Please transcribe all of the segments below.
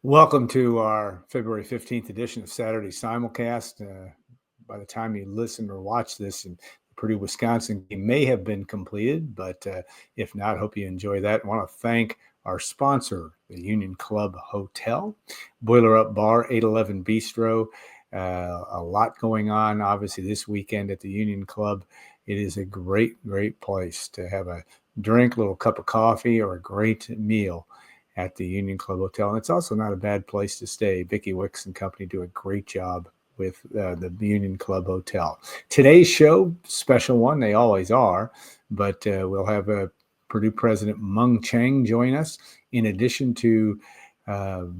Welcome to our February 15th edition of Saturday Simulcast. By the time you listen or watch this, and the Purdue Wisconsin game may have been completed, but if not, hope you enjoy that. I want to thank our sponsor, the Union Club Hotel, Boiler Up Bar, 811 Bistro. A lot going on, obviously, this weekend at the Union Club. It is a great place to have a drink, a little cup of coffee, or a great meal at the Union Club Hotel. And it's also not a bad place to stay. Vicki Wicks and company do a great job with the Union Club Hotel. Today's show, special one, they always are, but we'll have Purdue President Mung Chiang join us, in addition to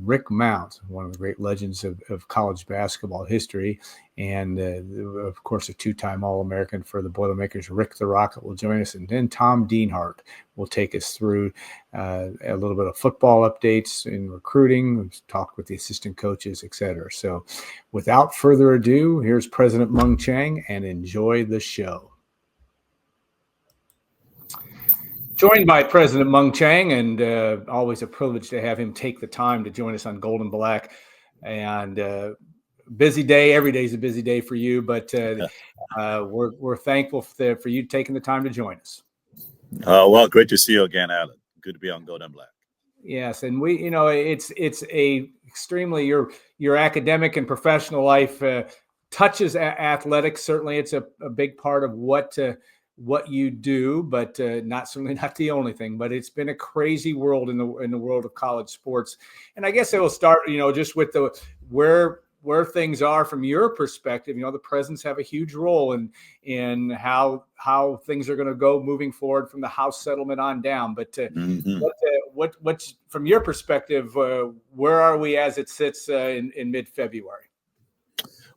Rick Mount, one of the great legends of college basketball history, and of course a two-time All-American for the Boilermakers, Rick the Rocket, will join us, and then Tom Dienhart will take us through a little bit of football updates in recruiting. We've talked with the assistant coaches, etc. So without further ado, here's President Mung Chiang, and enjoy the show. Joined by President Mung Chiang, and always a privilege to have him take the time to join us on Gold and Black. And busy day. Every day is a busy day for you, but we're thankful for you taking the time to join us. Well, great to see you again, Alan. Good to be on Gold and Black. Yes, and it's a extremely your academic and professional life touches athletics. Certainly, it's a big part of what you do, but certainly not the only thing. But it's been a crazy world in the world of college sports, and I guess it will start, just with where things are from your perspective. The presidents have a huge role in how things are going to go moving forward from the House settlement on down. But what's from your perspective? Where are we as it sits in mid-February?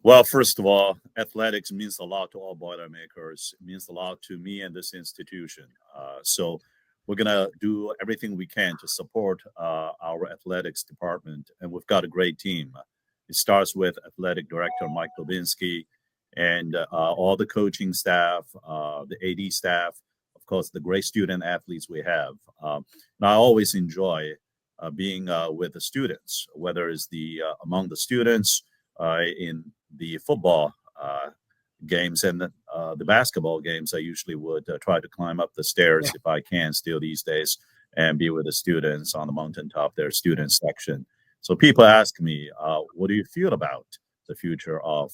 Well, first of all, athletics means a lot to all Boilermakers. It means a lot to me and this institution. So we're going to do everything we can to support our athletics department. And we've got a great team. It starts with athletic director Mike Dubinsky and all the coaching staff, the AD staff, of course, the great student athletes we have. And I always enjoy being with the students, whether it's among the students in the football games and the basketball games. I usually would try to climb up the stairs if I can still these days and be with the students on the mountaintop, their student section. So people ask me, what do you feel about the future of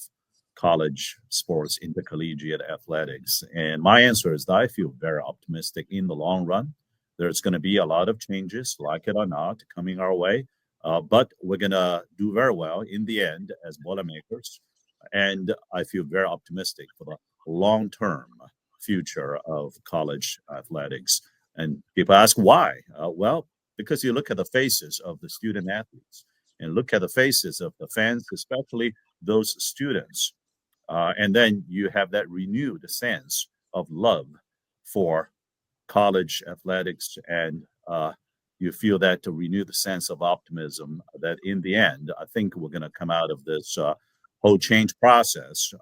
college sports, intercollegiate athletics? And my answer is that I feel very optimistic in the long run. There's going to be a lot of changes, like it or not, coming our way. But we're going to do very well in the end as Boilermakers. And I feel very optimistic for the long-term future of college athletics. And people ask why? Well, because you look at the faces of the student athletes and look at the faces of the fans, especially those students. And then you have that renewed sense of love for college athletics, and you feel that to renew the sense of optimism that in the end, I think we're going to come out of this whole change process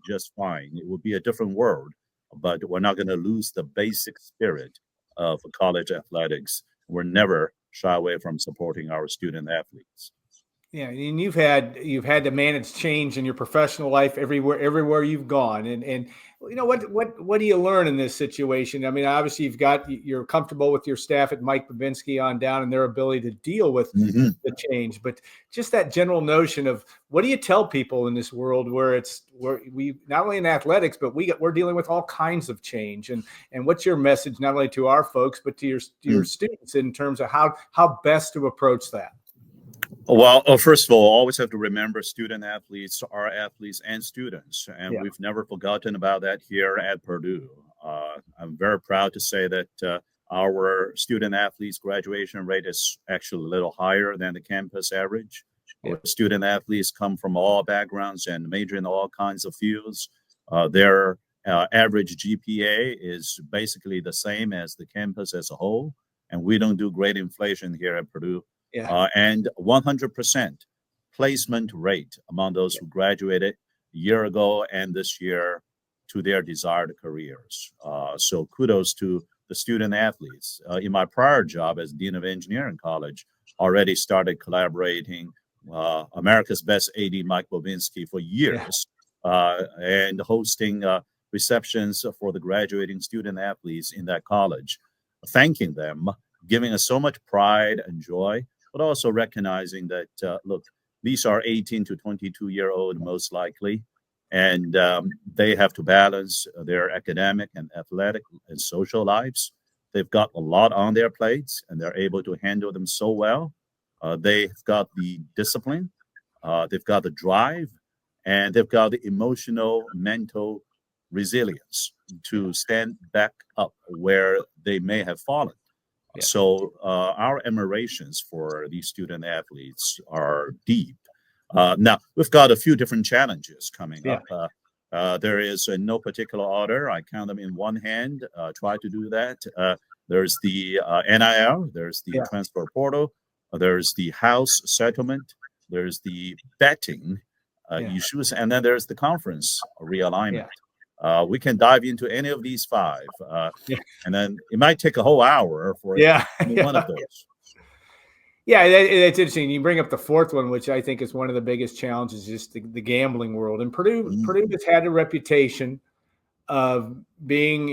just fine. It will be a different world, but we're not going to lose the basic spirit of college athletics. We're never shy away from supporting our student athletes. Yeah, and you've had to manage change in your professional life everywhere you've gone, and what do you learn in this situation? I mean, obviously you're comfortable with your staff at Mike Babinski on down and their ability to deal with the change, but just that general notion of what do you tell people in this world where we not only in athletics, but we're dealing with all kinds of change, and what's your message not only to our folks but to your students in terms of how best to approach that? Well, first of all, always have to remember student athletes are athletes and students, and we've never forgotten about that here at Purdue. I'm very proud to say that our student athletes graduation rate is actually a little higher than the campus average. Our student athletes come from all backgrounds and major in all kinds of fields. Their average GPA is basically the same as the campus as a whole, and we don't do grade inflation here at Purdue. And 100% placement rate among those who graduated a year ago and this year to their desired careers. So kudos to the student athletes. In my prior job as Dean of Engineering College, already started collaborating. America's best AD, Mike Bobinski, for years, and hosting receptions for the graduating student athletes in that college, thanking them, giving us so much pride and joy, but also recognizing that, look, these are 18 to 22-year-old most likely, and they have to balance their academic and athletic and social lives. They've got a lot on their plates, and they're able to handle them so well. They've got the discipline, they've got the drive, and they've got the emotional, mental resilience to stand back up where they may have fallen. Yeah. So our admirations for these student athletes are deep. Now, we've got a few different challenges coming up. There is in no particular order. I count them in one hand, try to do that. There's the NIL, there's the transfer portal, there's the house settlement, there's the betting issues, and then there's the conference realignment. We can dive into any of these five, and then it might take a whole hour for any one of those. Yeah, it's interesting. You bring up the fourth one, which I think is one of the biggest challenges, just the gambling world. And Purdue has had a reputation of being,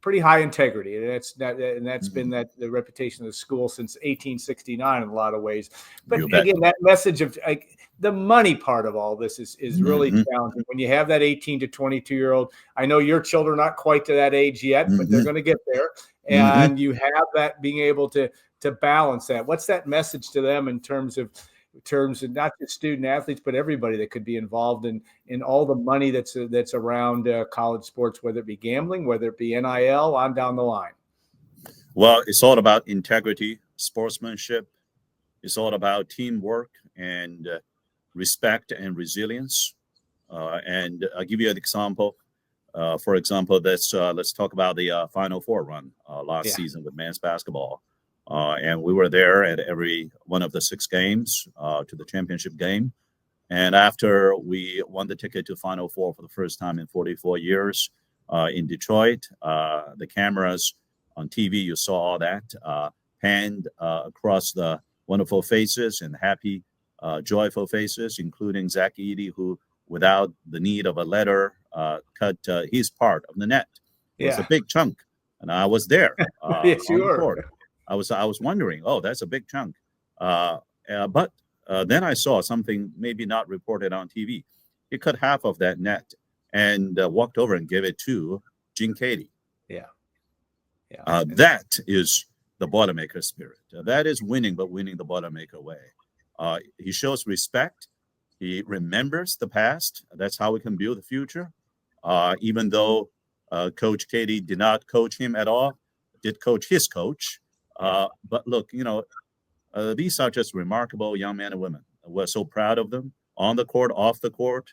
pretty high integrity. And that's been the reputation of the school since 1869 in a lot of ways. But again, that message of the money part of all this is really challenging. When you have that 18 to 22-year-old, I know your children are not quite to that age yet, but they're going to get there. And you have that being able to balance that. What's that message to them in terms of not just student athletes, but everybody that could be involved in all the money that's around college sports, whether it be gambling, whether it be NIL, on down the line? Well, it's all about integrity, sportsmanship. It's all about teamwork and respect and resilience. And I'll give you an example. For example, let's talk about the Final Four run last season with men's basketball. And we were there at every one of the 6 games to the championship game. And after we won the ticket to Final Four for the first time in 44 years in Detroit, the cameras on TV, you saw all that, panned across the wonderful faces and happy, joyful faces, including Zach Edey, who, without the need of a letter, cut his part of the net. It was a big chunk, and I was there yes, on you the were. court. I was wondering, oh, that's a big chunk. But then I saw something maybe not reported on TV. He cut half of that net and walked over and gave it to Gene Katie. That is the Boilermaker spirit. That is winning, but winning the Boilermaker way. He shows respect. He remembers the past. That's how we can build the future. Even though Coach Katie did not coach him at all, did coach his coach. But look, these are just remarkable young men and women. We're so proud of them on the court, off the court,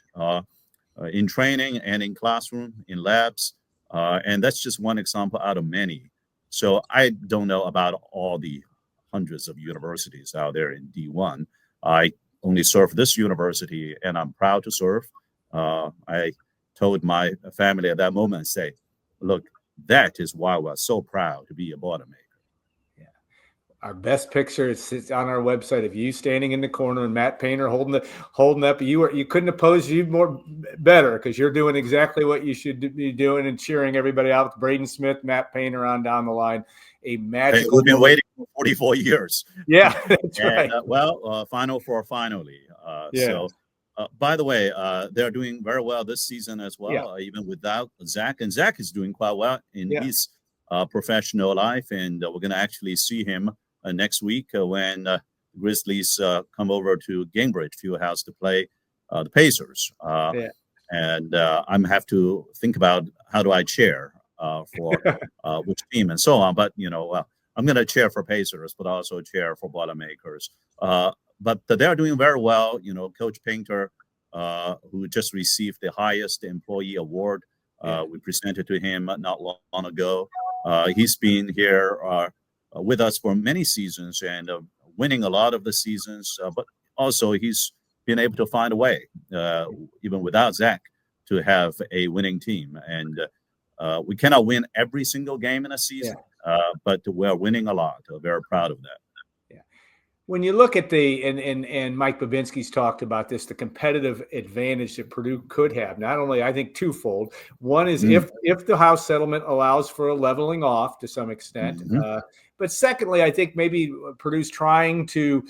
in training and in classroom, in labs. And that's just one example out of many. So I don't know about all the hundreds of universities out there in D1. I only serve this university, and I'm proud to serve. I told my family at that moment, say, look, that is why we're so proud to be a Boilermaker. Our best picture is on our website of you standing in the corner and Matt Painter holding up. You couldn't have posed you better, because you're doing exactly what you should be doing and cheering everybody out. Braden Smith, Matt Painter on down the line. A magical. We've been waiting for 44 years. Yeah, that's right. Final Four finally. So, by the way, they're doing very well this season as well, even without Zach. And Zach is doing quite well in his professional life, and we're going to actually see him next week when Grizzlies come over to Gainbridge Fieldhouse to play the Pacers. And I'm have to think about how do I chair for which team and so on. But, I'm going to chair for Pacers, but also chair for Boilermakers. But they're doing very well. Coach Painter, who just received the highest employee award, we presented to him not long ago. He's been here with us for many seasons and winning a lot of the seasons, but also he's been able to find a way, even without Zach, to have a winning team. And we cannot win every single game in a season, but we're winning a lot. We're very proud of that. When you look at and Mike Babinski's talked about this, the competitive advantage that Purdue could have, not only I think twofold. One is if the House settlement allows for a leveling off to some extent, but secondly, I think maybe Purdue's trying to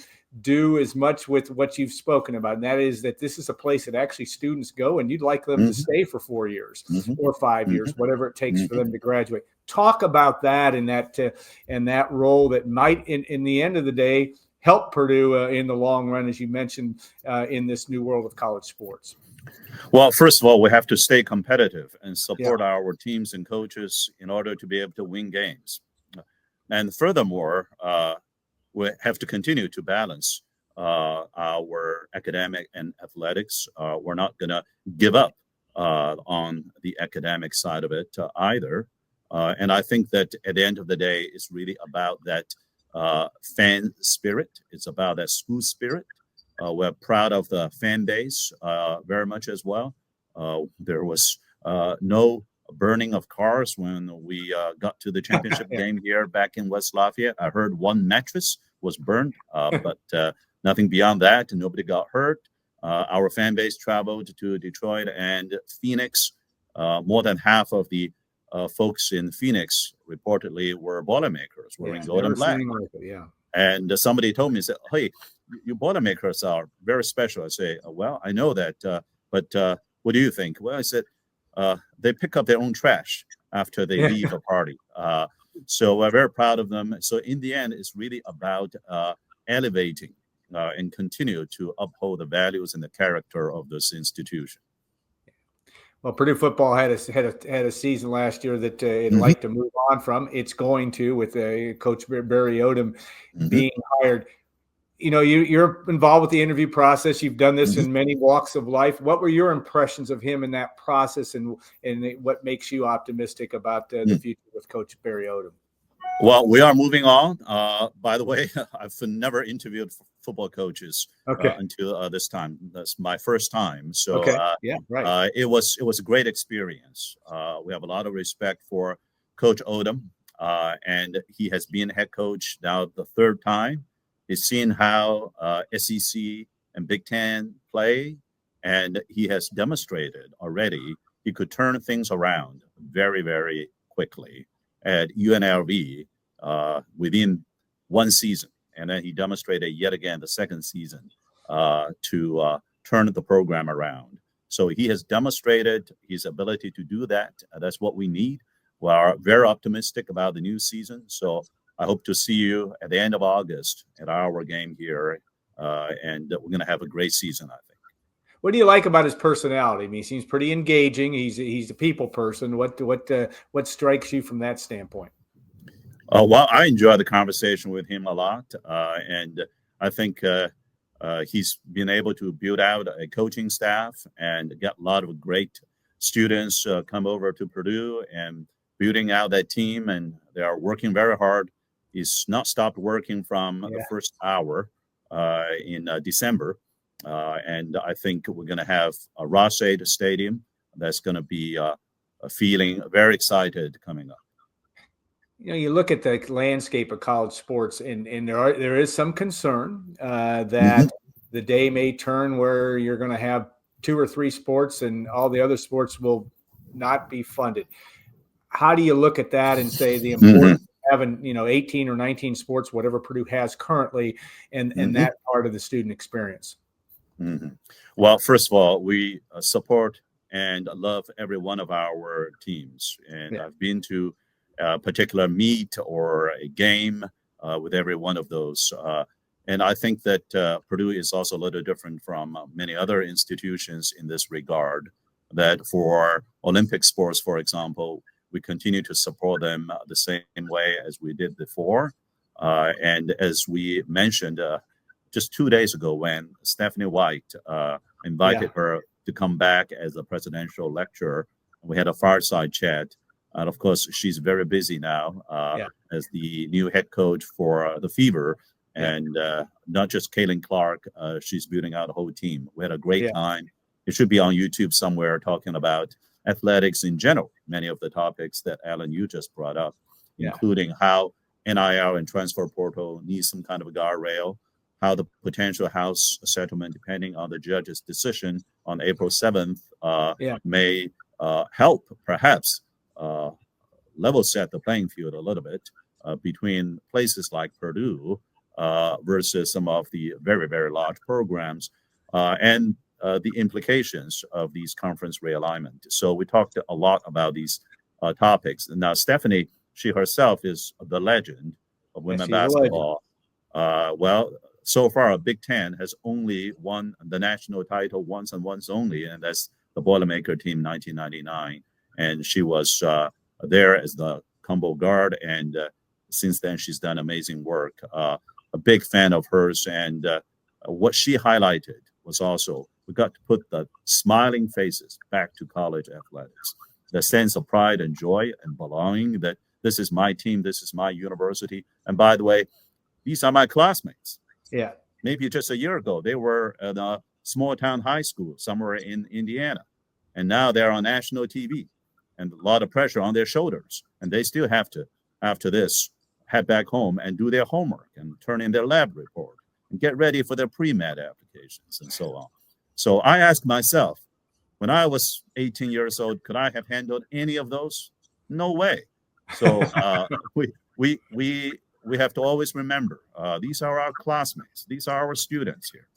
do as much with what you've spoken about, and that is that this is a place that actually students go, and you'd like them to stay for 4 years or 5 years, whatever it takes for them to graduate. Talk about that and that role that might, in the end of the day, help Purdue in the long run, as you mentioned, in this new world of college sports? Well, first of all, we have to stay competitive and support our teams and coaches in order to be able to win games. And furthermore, we have to continue to balance our academic and athletics. We're not going to give up on the academic side of it either. And I think that at the end of the day, it's really about that fan spirit. It's about that school spirit. We're proud of the fan base very much as well. There was no burning of cars when we got to the championship game here back in West Lafayette. I heard one mattress was burned, but nothing beyond that. Nobody got hurt. Our fan base traveled to Detroit and Phoenix. More than half of the folks in Phoenix reportedly were Boilermakers, wearing gold and black. And somebody told me, said, "Hey, you Boilermakers are very special." I say, "Well, I know that, but what do you think?" Well, I said, they pick up their own trash after they leave a party. So we're very proud of them. So in the end, it's really about elevating and continue to uphold the values and the character of this institution. Well, Purdue football had a season last year that it'd like to move on from. It's going to, with Coach Barry Odom being hired. You know, you're involved with the interview process. You've done this in many walks of life. What were your impressions of him in that process, and what makes you optimistic about the future with Coach Barry Odom? Well, we are moving on. By the way, I've never interviewed football coaches until this time. That's my first time. So it was a great experience. We have a lot of respect for Coach Odom, and he has been head coach now the third time. He's seen how SEC and Big Ten play, and he has demonstrated already he could turn things around very, very quickly at UNLV within one season. And then he demonstrated yet again the second season to turn the program around. So he has demonstrated his ability to do that. That's what we need. We are very optimistic about the new season. So I hope to see you at the end of August at our game here. And we're going to have a great season, I think. What do you like about his personality? I mean, he seems pretty engaging. He's a people person. What strikes you from that standpoint? Well, I enjoy the conversation with him a lot, and I think he's been able to build out a coaching staff and get a lot of great students come over to Purdue and building out that team, and they are working very hard. He's not stopped working from the first hour in December. And I think we're going to have a Ross-Ade stadium that's going to be feeling very excited coming up. You know, you look at the landscape of college sports, and there is some concern that the day may turn where you're going to have 2 or 3 sports, and all the other sports will not be funded. How do you look at that and say the importance of having 18 or 19 sports, whatever Purdue has currently, and that part of the student experience? Well, first of all, we support and love every one of our teams. And I've been to a particular meet or a game with every one of those. And I think that Purdue is also a little different from many other institutions in this regard, that for Olympic sports, for example, we continue to support them the same way as we did before. And as we mentioned, just 2 days ago, when Stephanie White invited her to come back as a presidential lecturer, we had a fireside chat. And of course, she's very busy now as the new head coach for the Fever. And not just Kaylin Clark, she's building out a whole team. We had a great time. It should be on YouTube somewhere, talking about athletics in general, many of the topics that Alan, you just brought up, including how NIL and transfer portal needs some kind of a guardrail. how the potential House settlement, depending on the judge's decision on April 7th, may help perhaps level set the playing field a little bit between places like Purdue versus some of the very, very large programs and the implications of these conference realignment. So we talked a lot about these topics. Now, Stephanie, she herself is the legend of women basketball. Well, so far, Big Ten has only won the national title once and once only, and that's the Boilermaker team, 1999. And she was there as the combo guard, and since then she's done amazing work. A big fan of hers, and what she highlighted was also we got to put the smiling faces back to college athletics, the sense of pride and joy and belonging that this is my team, this is my university, and by the way, these are my classmates. Yeah. Maybe just a year ago, they were at a small town high school somewhere in Indiana, and now they're on national TV, and a lot of pressure on their shoulders, and they still have to, after this, head back home and do their homework and turn in their lab report and get ready for their pre-med applications and so on. So I asked myself, when I was 18 years old, could I have handled any of those? No way. So we have to always remember these are our classmates, these are our students here.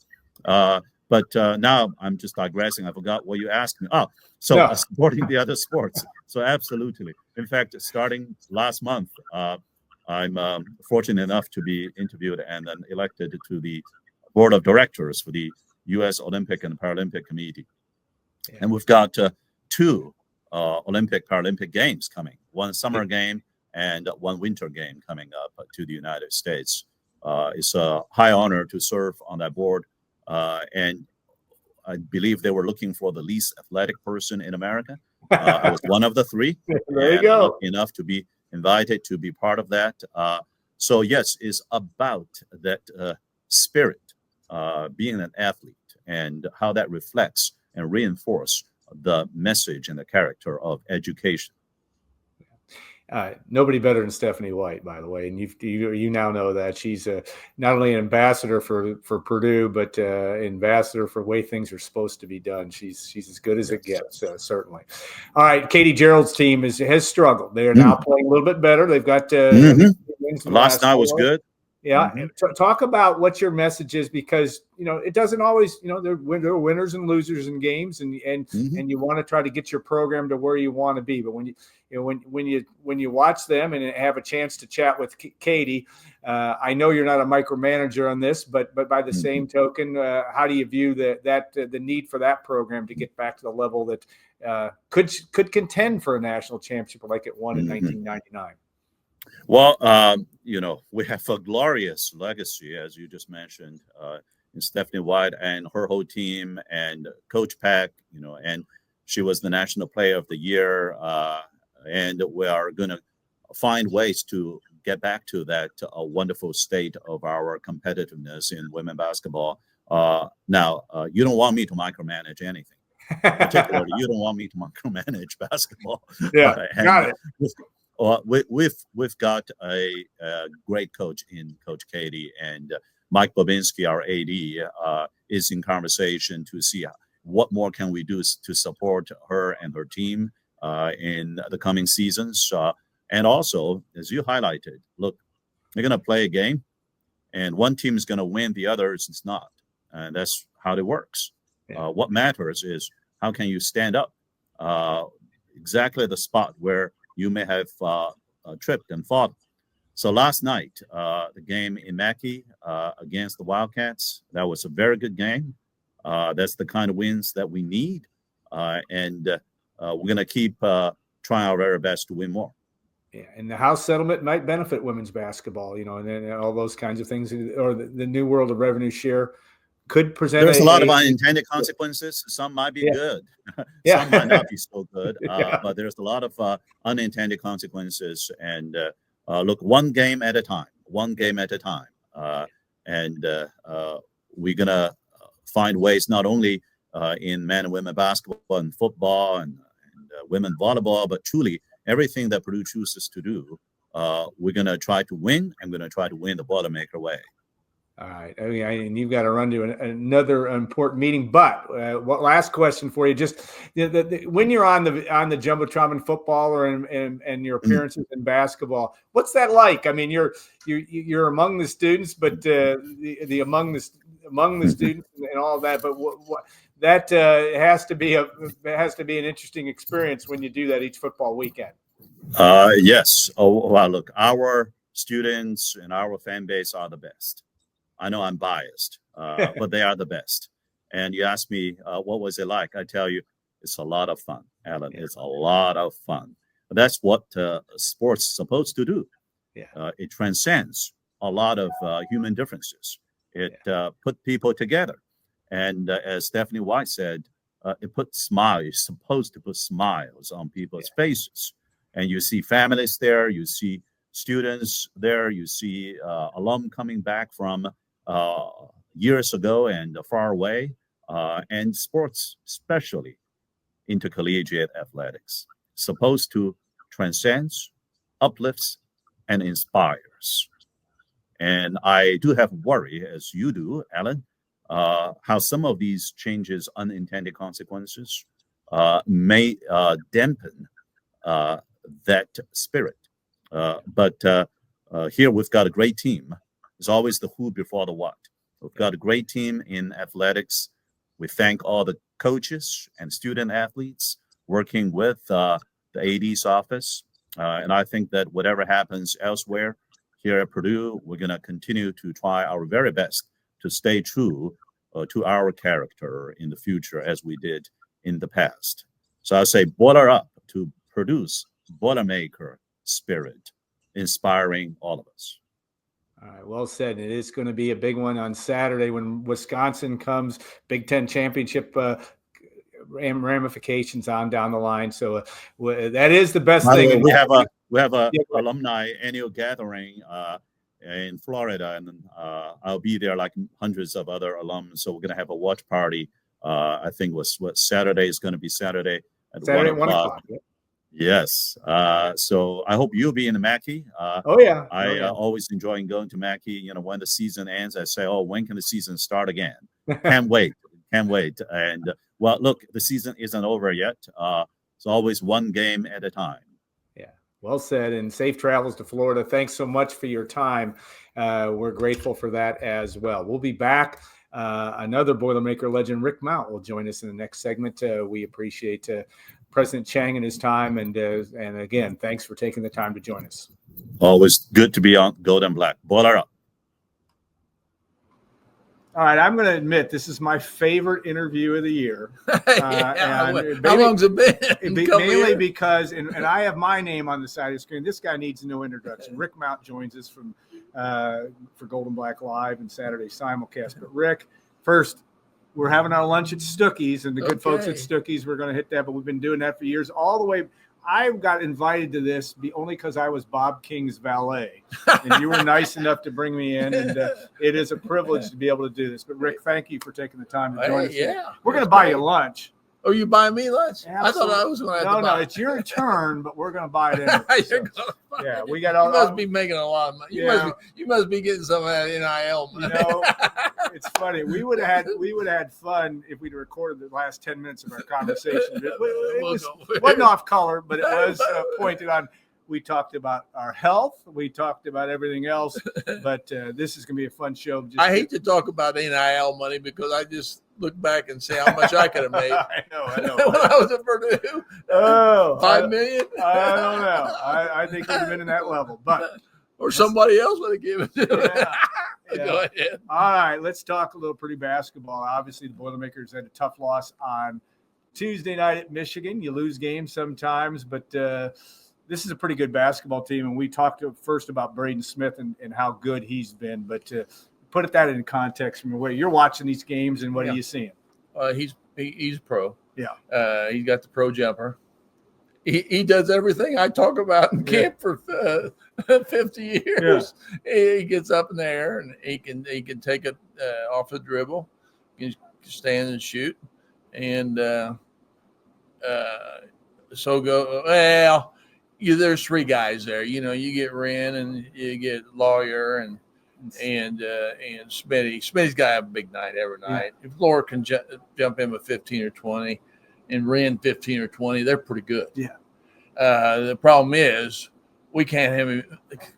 But now I'm just digressing. I forgot what you asked me. Supporting the other sports. So absolutely. In fact, starting last month, I'm fortunate enough to be interviewed and then elected to the board of directors for the U.S. Olympic and Paralympic Committee. Yeah. And we've got two Olympic Paralympic games coming, one summer game and one winter game coming up to the United States. It's a high honor to serve on that board. And I believe they were looking for the least athletic person in America. I was one of the three. There you go. Lucky enough to be invited to be part of that. So yes, it's about that spirit, being an athlete, and how that reflects and reinforces the message and the character of education. Nobody better than Stephanie White, by the way, and you now know that she's not only an ambassador for Purdue, but ambassador for the way things are supposed to be done. She's as good as it gets, certainly. All right, Katie Gerald's team has struggled. They are now playing a little bit better. They've got wins. Last night was good. Yeah. Talk about what your message is, because, it doesn't always, there are winners and losers in games, and you want to try to get your program to where you want to be. But when you watch them and have a chance to chat with Katie, I know you're not a micromanager on this, but by the same token, how do you view the need for that program to get back to the level that could contend for a national championship like it won in 1999? Well, we have a glorious legacy, as you just mentioned, in Stephanie White and her whole team, and Coach Pack, and she was the National Player of the Year. And we are going to find ways to get back to that wonderful state of our competitiveness in women basketball. Now, you don't want me to micromanage anything. Particularly, you don't want me to micromanage basketball. Yeah, got it. We've got a great coach in Coach Katie, and Mike Bobinski, our AD, is in conversation to see what more can we do to support her and her team in the coming seasons. And also, as you highlighted, look, they're going to play a game, and one team is going to win, the others is not. And that's how it works. Yeah. What matters is how can you stand up exactly the spot where you may have tripped and fallen. So last night, the game in Mackey against the Wildcats, that was a very good game. That's the kind of wins that we need. And we're going to keep trying our very best to win more. Yeah, and the House settlement might benefit women's basketball, and then all those kinds of things, or the new world of revenue share could present. There's a lot of unintended consequences. Some might be good. Some might not be so good. But there's a lot of unintended consequences. And look, one game at a time. And we're going to find ways not only in men and women basketball and football and women volleyball, but truly everything that Purdue chooses to do, we're going to try to win. I'm going to try to win the Boilermaker way. All right. And you've got to run to another important meeting. But last question for you: just when you're on the jumbotron in football or and your appearances in basketball, what's that like? I mean, you're among the students, but the among the students and all that. But what that has to be an interesting experience when you do that each football weekend. Yes. Oh, well, look, our students and our fan base are the best. I know I'm biased, but they are the best. And you ask me, what was it like? I tell you, it's a lot of fun, Alan. Yeah. It's a lot of fun. But that's what sports is supposed to do. Yeah. It transcends a lot of human differences. It put people together. And as Stephanie White said, it puts smiles. It's supposed to put smiles on people's faces. And you see families there. You see students there. You see alum coming back from years ago and far away, and sports, especially intercollegiate athletics, supposed to transcends, uplifts, and inspires. And I do have worry, as you do, Alan, how some of these changes, unintended consequences, may dampen that spirit. But here we've got a great team. It's always the who before the what. We've got a great team in athletics. We thank all the coaches and student athletes working with the AD's office. And I think that whatever happens elsewhere, here at Purdue, we're going to continue to try our very best to stay true to our character in the future as we did in the past. So I say boiler up to produce Boilermaker spirit, inspiring all of us. All right, well said. It is going to be a big one on Saturday when Wisconsin comes. Big Ten championship ramifications on down the line. So that is the best thing. We have a alumni annual gathering in Florida, and I'll be there like hundreds of other alums. So we're going to have a watch party. I think what Saturday is going to be Saturday at 1 o'clock. Yeah. Yes. So I hope you'll be in the Mackey. I always enjoy going to Mackey. You know, when the season ends, I say, when can the season start again? Can't wait. Can't wait. And well, look, the season isn't over yet. It's always one game at a time. Yeah. Well said. And safe travels to Florida. Thanks so much for your time. We're grateful for that as well. We'll be back. Another Boilermaker legend, Rick Mount, will join us in the next segment. We appreciate President Chiang and his time. And again, thanks for taking the time to join us. Always good to be on Gold and Black. Boiler up. All right, I'm going to admit this is my favorite interview of the year. How long's it been? Mainly because, and I have my name on the side of the screen. This guy needs no introduction. Rick Mount joins us from for Gold and Black Live and Saturday Simulcast. But Rick, first, we're having our lunch at Stookey's, and the good folks at Stookey's, we're going to hit that. But we've been doing that for years, all the way. I got invited to this only because I was Bob King's valet, and you were nice enough to bring me in, and it is a privilege to be able to do this. But Rick, thank you for taking the time to join us. Yeah, we're going to buy you lunch. Oh, you buying me lunch? Absolutely. I thought I was going to have to buy. No, it's your turn, but we're going to buy it anyway. Yeah, we got all. You must be making a lot of money. You must be getting some of that NIL money. You know, it's funny. We would have had fun if we'd recorded the last 10 minutes of our conversation. It wasn't off color, but it was pointed on. We talked about our health. We talked about everything else. But this is going to be a fun show. I hate to talk about NIL money because I just look back and say how much I could have made. I know. When I was at Purdue, $5 million. I don't know. I think we've been in that level, or somebody else would have given it. Yeah. Go ahead. All right, let's talk a little Purdue basketball. Obviously, the Boilermakers had a tough loss on Tuesday night at Michigan. You lose games sometimes, but this is a pretty good basketball team. And we talked first about Braden Smith and how good he's been, but put that in context from where you're watching these games and what are you seeing? He's pro. Yeah. He's got the pro jumper. He does everything I talk about in camp for 50 years. Yeah. He gets up in the air and he can take it off the dribble. He can stand and shoot. And there's three guys there. You know, you get Wren and you get Lawyer and and Smitty's got to have a big night every night. If Laura can jump in with 15 or 20 and Ren 15 or 20, they're pretty good. Yeah. The problem is we can't have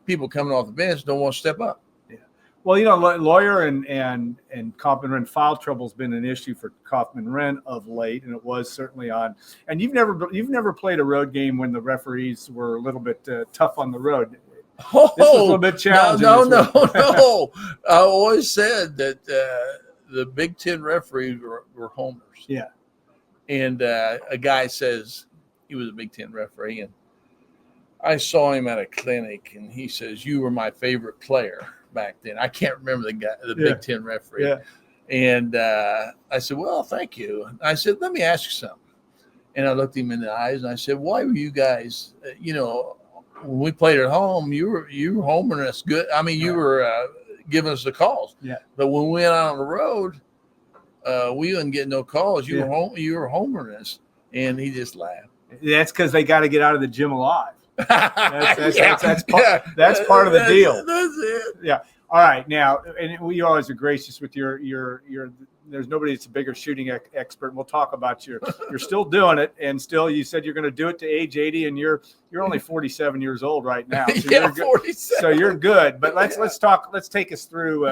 people coming off the bench don't want to step up. Yeah. Well, Lawyer and Kaufman-Wren foul trouble has been an issue for Kaufman-Wren of late, and it was certainly on. And you've never played a road game when the referees were a little bit tough on the road. This was a little bit challenging. No. I always said that the Big Ten referees were homers. Yeah. And a guy says he was a Big Ten referee, and I saw him at a clinic, and he says, "You were my favorite player back then." I can't remember the Big Ten referee. Yeah. And I said, "Well, thank you." And I said, "Let me ask you something." And I looked him in the eyes, and I said, "Why were you guys, when we played at home, you were homering us good. I mean, you were giving us the calls. Yeah. But when we went out on the road, we didn't get no calls. You were homering us." And he just laughed. That's because they got to get out of the gym alive. That's part of the deal. That's it. Yeah. All right. Now, and we always are gracious with your. There's nobody that's a bigger shooting expert. We'll talk about you're still doing it, and still you said you're going to do it to age 80, and you're only 47 years old right now. So yeah, 47. So you're good. But let's talk. Let's take us through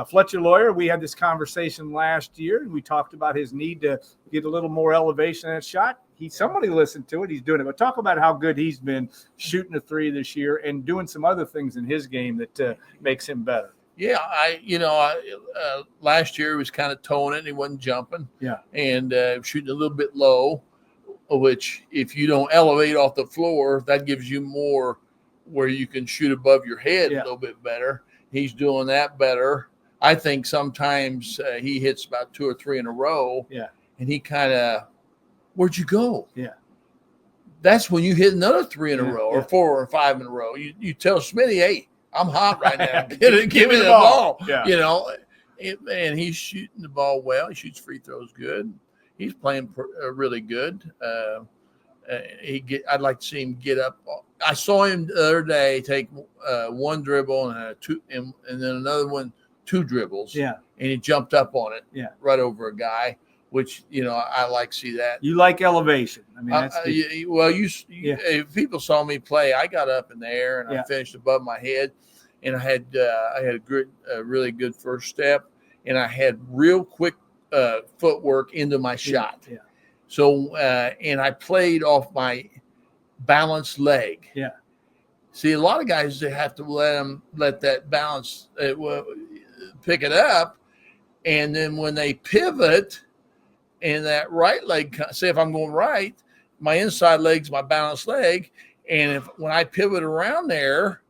Fletcher Lawyer. We had this conversation last year, and we talked about his need to get a little more elevation in that shot. Somebody listened to it. He's doing it. But talk about how good he's been shooting a three this year and doing some other things in his game that makes him better. Yeah, last year he was kind of towing it and he wasn't jumping. Yeah. And shooting a little bit low, which if you don't elevate off the floor, that gives you more where you can shoot above your head a little bit better. He's doing that better. I think sometimes he hits about 2 or 3 in a row. Yeah. And he kind of, where'd you go? Yeah. That's when you hit another 3 in a row or 4 or 5 in a row. You tell Smitty, "Hey, I'm hot right now. Give me the ball." Yeah. And he's shooting the ball well. He shoots free throws good. He's playing really good. I'd like to see him get up. I saw him the other day take one dribble and then another one, 2 dribbles. Yeah. And he jumped up on it. Yeah. Right over a guy, which I like to see that. You like elevation. I mean, that's if people saw me play, I got up in the air and I finished above my head, and I had a really good first step, and I had real quick footwork into my shot. Yeah. So and I played off my balanced leg. Yeah. See, a lot of guys, they have to let that balance pick it up, and then when they pivot. And that right leg, say if I'm going right, my inside leg's my balanced leg. And when I pivot around there,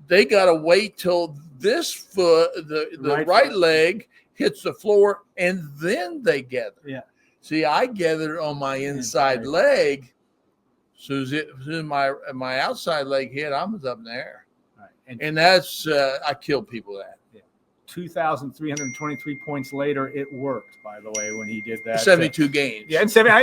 they got to wait till this foot, the right leg hits the floor, and then they gather. Yeah. See, I gathered on my inside leg. So as soon as my outside leg hit, I was up in the air. Right. And that's, I killed people with that. 2,323 points later, it worked, by the way, when he did that. 72 games. Yeah, and I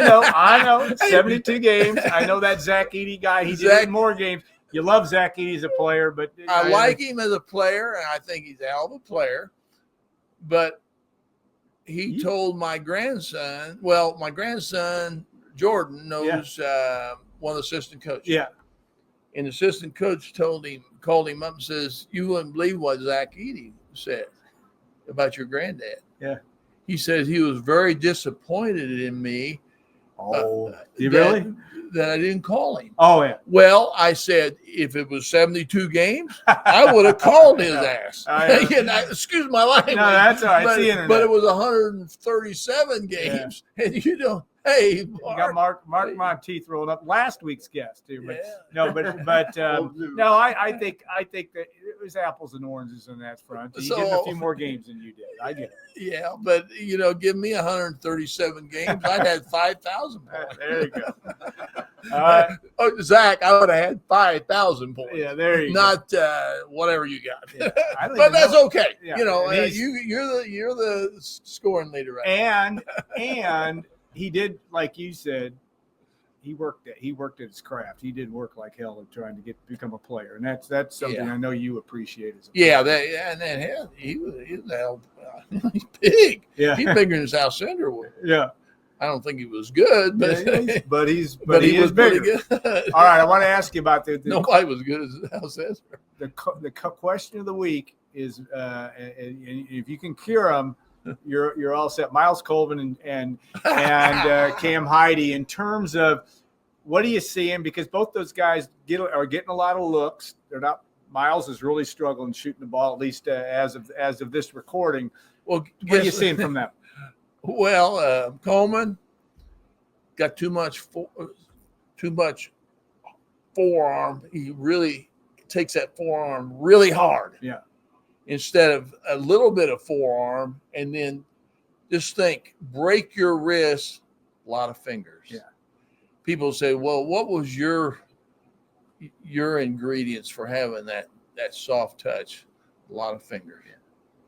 know. 72 games. I know that Zach Eady guy. He did more games. You love Zach Eady as a player, but I like him as a player, and I think he's a hell of a player. But he told my grandson, Jordan knows one of the assistant coaches. Yeah. And the assistant coach called him up and says, "You wouldn't believe what Zach Eady said about your granddad." Yeah. He says he was very disappointed in me. Really? That I didn't call him. Oh, yeah. Well, I said, if it was 72 games, I would have called his ass. Excuse my language. No, that's all right. But it was 137 games. Yeah. And hey, Mark. You got Mark my teeth rolled up. Last week's guest too, but no, I think that it was apples and oranges on that front. He did a few more games than you did. I get it. Yeah, but give me 137 games, I'd had 5,000 points. There you go. Zach, I would have had 5,000 points. Yeah, there you go. Not whatever you got. Yeah, but that's okay. Yeah. You're the scoring leader right now. And he did, like you said, he worked at his craft. He did work like hell in trying to become a player, and that's something I know you appreciate as a player. And then he's big. Yeah, He's bigger than South Central. Yeah. I don't think he was good, but he he is was bigger. pretty good. All right, I want to ask you about nobody was good as South Central. The question of the week is, and if you can cure them, you're all set. Miles Colvin and Cam Heide, in terms of what are you seeing? Because both those guys are getting a lot of looks. They're not. Miles is really struggling shooting the ball, at least as of this recording. Well, what are you seeing from them? Well, Coleman got too much forearm. He really takes that forearm really hard. Yeah. Instead of a little bit of forearm, and then just think, break your wrist, a lot of fingers. Yeah. People say, well, what was your ingredients for having that soft touch? A lot of fingers. Yeah.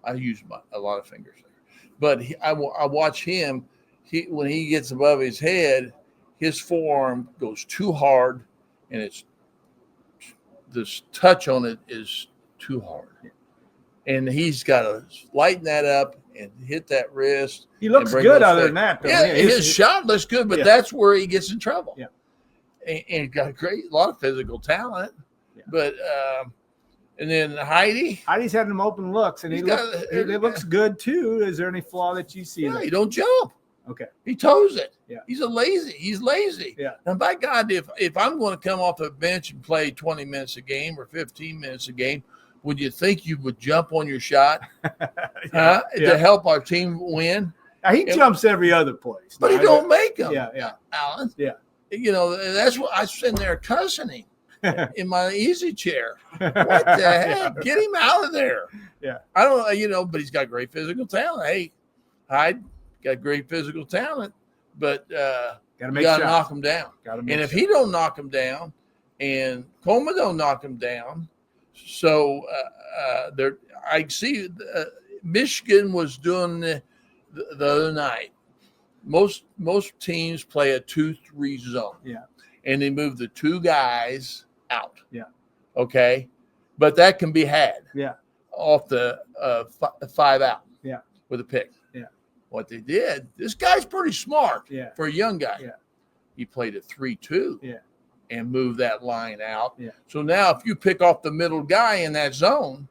I use a lot of fingers there. But I watch him, when he gets above his head, his forearm goes too hard, and this touch on it is too hard. Yeah. And he's got to lighten that up and hit that wrist. He looks good other than that, though. Yeah, his shot looks good, but that's where he gets in trouble. Yeah. And got a lot of physical talent. Yeah. But and then Heidi's had him open looks, and he looks good too. Is there any flaw that you see? Yeah, he don't jump. Okay. He toes it. Yeah. He's lazy. Yeah. And by God, if I'm going to come off the bench and play 20 minutes a game or 15 minutes a game, would you think you would jump on your shot to help our team win? He jumps every other place. But he don't make them. Yeah. Alan. Yeah. That's what I sitting there cussing him in my easy chair. What the heck? Get him out of there. Yeah. I don't, but he's got great physical talent. Hey, Hyde got great physical talent, but you got to knock him down. And if he don't knock him down, and Coleman don't knock him down, so I see Michigan was doing the other night. Most teams play a 2-3 zone. Yeah. And they move the two guys out. Yeah. Okay. But that can be had. Yeah. Off the 5 out. Yeah. With a pick. Yeah. What they did, this guy's pretty smart. Yeah. For a young guy. Yeah. He played a 3-2. Yeah. And moved that line out. Yeah. So now if you pick off the middle guy in that zone,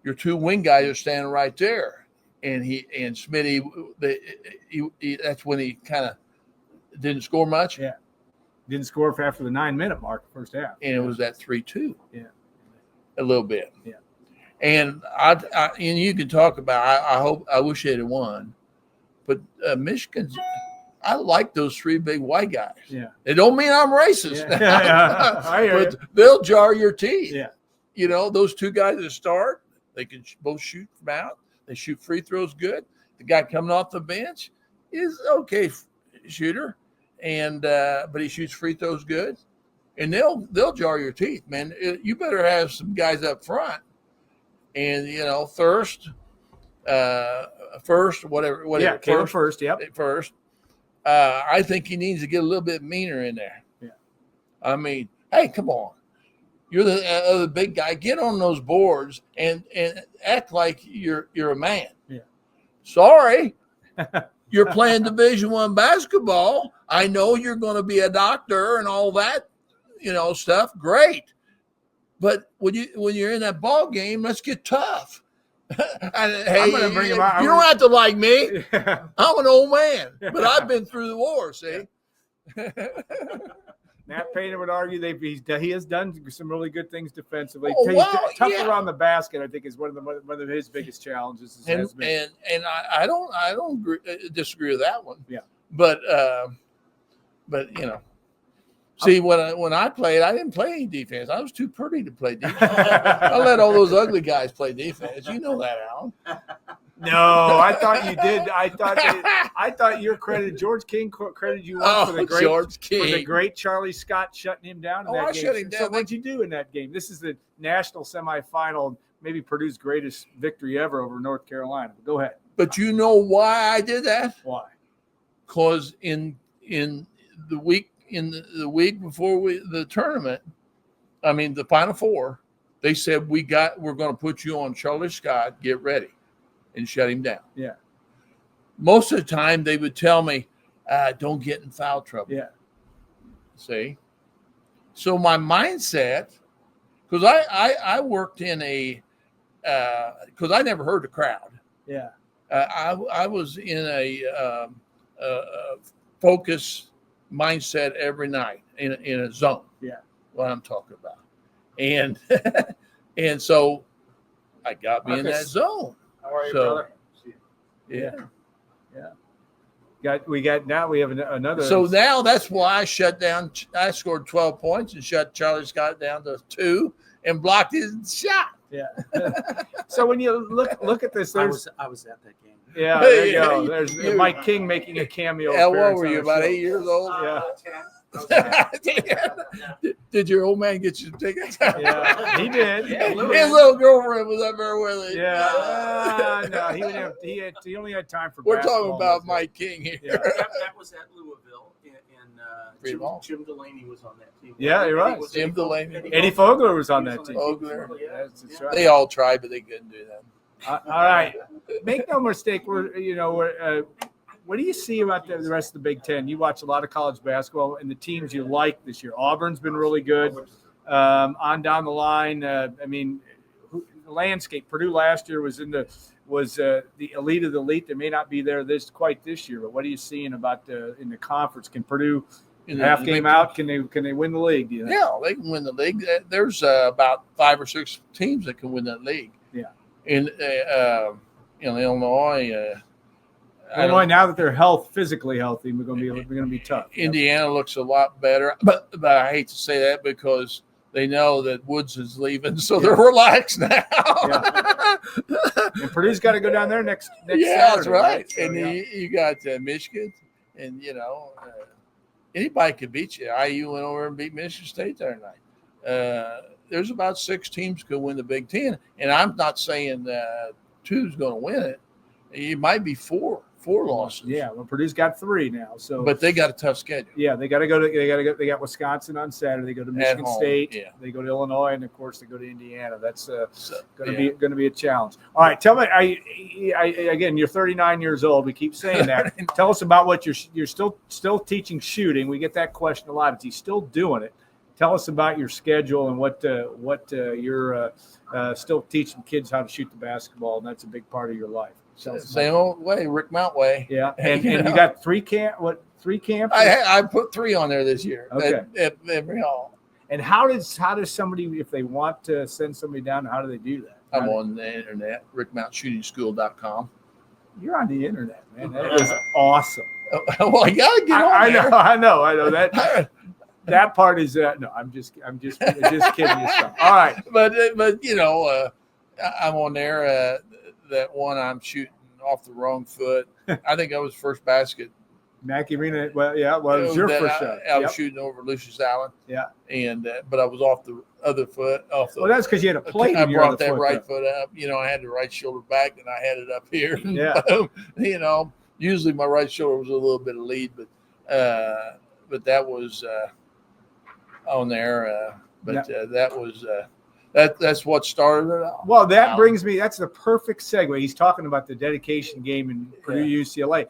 your two wing guys are standing right there. And Smitty, that's when he kind of didn't score much. Yeah. Didn't score after the 9-minute mark, first half. And it was that 3-2. Yeah. A little bit. Yeah. And and you can talk about, I wish they'd have won. But Michigan's, I like those 3 big white guys. Yeah. It don't mean I'm racist. Yeah. But they'll jar your teeth. Yeah. Those 2 guys that start, they can both shoot from out. They shoot free throws good. The guy coming off the bench is okay shooter, and but he shoots free throws good, and they'll jar your teeth, man. You better have some guys up front, and Thirst, whatever. Yeah, first. Yep. First. I think he needs to get a little bit meaner in there. Yeah. I mean, hey, come on. You're the big guy. Get on those boards and act like you're a man. Yeah. Sorry, you're playing Division I basketball. I know you're going to be a doctor and all that, stuff. Great, but when you're in that ball game, let's get tough. Hey, I'm going to bring him out. You don't have to like me. I'm an old man, but I've been through the war. See. Matt Painter would argue he has done some really good things defensively. Tough around the basket, I think, is one of his biggest challenges. And I don't disagree with that one. Yeah, but see, when I played, I didn't play any defense. I was too pretty to play defense. I let all those ugly guys play defense. You know that, Alan. No, I thought you did. I thought you're credited. George King credited you for the great Charlie Scott shutting him down in that game. Shut him down. So what'd you do in that game? This is the national semifinal, maybe Purdue's greatest victory ever over North Carolina. Go ahead. But you know why I did that? Why? Because in the week before the tournament, I mean the Final Four, they said we're going to put you on Charlie Scott. Get ready, and shut him down. Yeah. Most of the time, they would tell me, "Don't get in foul trouble." Yeah. See, so my mindset, because I worked in a, because I never heard the crowd. Yeah. I was in a focus mindset every night in a zone. Yeah. What I'm talking about, and and so I got me in that zone. How are you, So, brother? Yeah. We have another. So now that's why I shut down. I scored 12 points and shut Charlie Scott down to 2 and blocked his shot. Yeah. So when you look at this, I was at that game. Yeah, there you go. There's Mike King making a cameo. Yeah, what appearance were on you, our about show. 8 years old? Yeah. 10. Did your old man get you tickets? Yeah, he did. Yeah, His little girlfriend was up there with him. Yeah. No, he only had time for. We're talking basketball about that Mike King here. Yeah. That was at Louisville, Pretty well. and Jim Delaney was on that team. Yeah, you're right. Jim Delaney. Eddie Fogler was on that team. Fogler. That's right. They all tried, but they couldn't do that. All right. Make no mistake. What do you see about the rest of the Big Ten? You watch a lot of college basketball, and the teams you like this year. Auburn's been really good. On down the line, the landscape. Purdue last year was the elite of the elite. They may not be there quite this year, but what are you seeing about in the conference? Can Purdue half game out? Can they win the league? Do you think? Yeah, they can win the league. There's about 5 or 6 teams that can win that league. Yeah. In Illinois. Illinois, now that they're physically healthy, we're going to be tough. Indiana looks a lot better, but I hate to say that because they know that Woods is leaving, so they're relaxed now. Yeah. And Purdue's got to go down there next Yeah, Saturday, that's right. So, And you got Michigan, and anybody could beat you. IU went over and beat Michigan State the other night. There's about 6 teams could win the Big Ten, and I'm not saying 2's going to win it. It might be 4 losses. Yeah, well, Purdue's got 3 now. So, but they got a tough schedule. yeah, they got to go. They got Wisconsin on Saturday. They go to Michigan home, State. yeah. They go to Illinois, and of course they go to Indiana. That's going yeah. to be a challenge. All right, tell me. Again, you're 39 years old. We keep saying that. Tell us about what you're still teaching shooting. We get that question a lot. Is he still doing it? Tell us about your schedule and what you're still teaching kids how to shoot the basketball, and that's a big part of your life. Same old way, Rick Mount way. Yeah, and you got 3 camps? I put 3 on there this year. Okay. At every hall. And how does somebody, if they want to send somebody down, how do they do that? I'm on the internet, rickmountshootingschool.com. You're on the internet, man. That is awesome. Well, I gotta get on there. I know that. That part is no. I'm just kidding you. Stuff. All right, but I'm on there. That one I'm shooting off the wrong foot. I think I was first basket. Mackey Arena. Well, yeah. Well, it was your first shot. I was shooting over Lucius Allen. Yeah. And but I was off the other foot. Well, that's because you had a plate. I in your brought other that foot, right foot up. I had the right shoulder back, and I had it up here. Yeah. Usually my right shoulder was a little bit of lead, but that was on there. That was. That's what started it all. Well, that brings me. That's the perfect segue. He's talking about the dedication game in Purdue UCLA.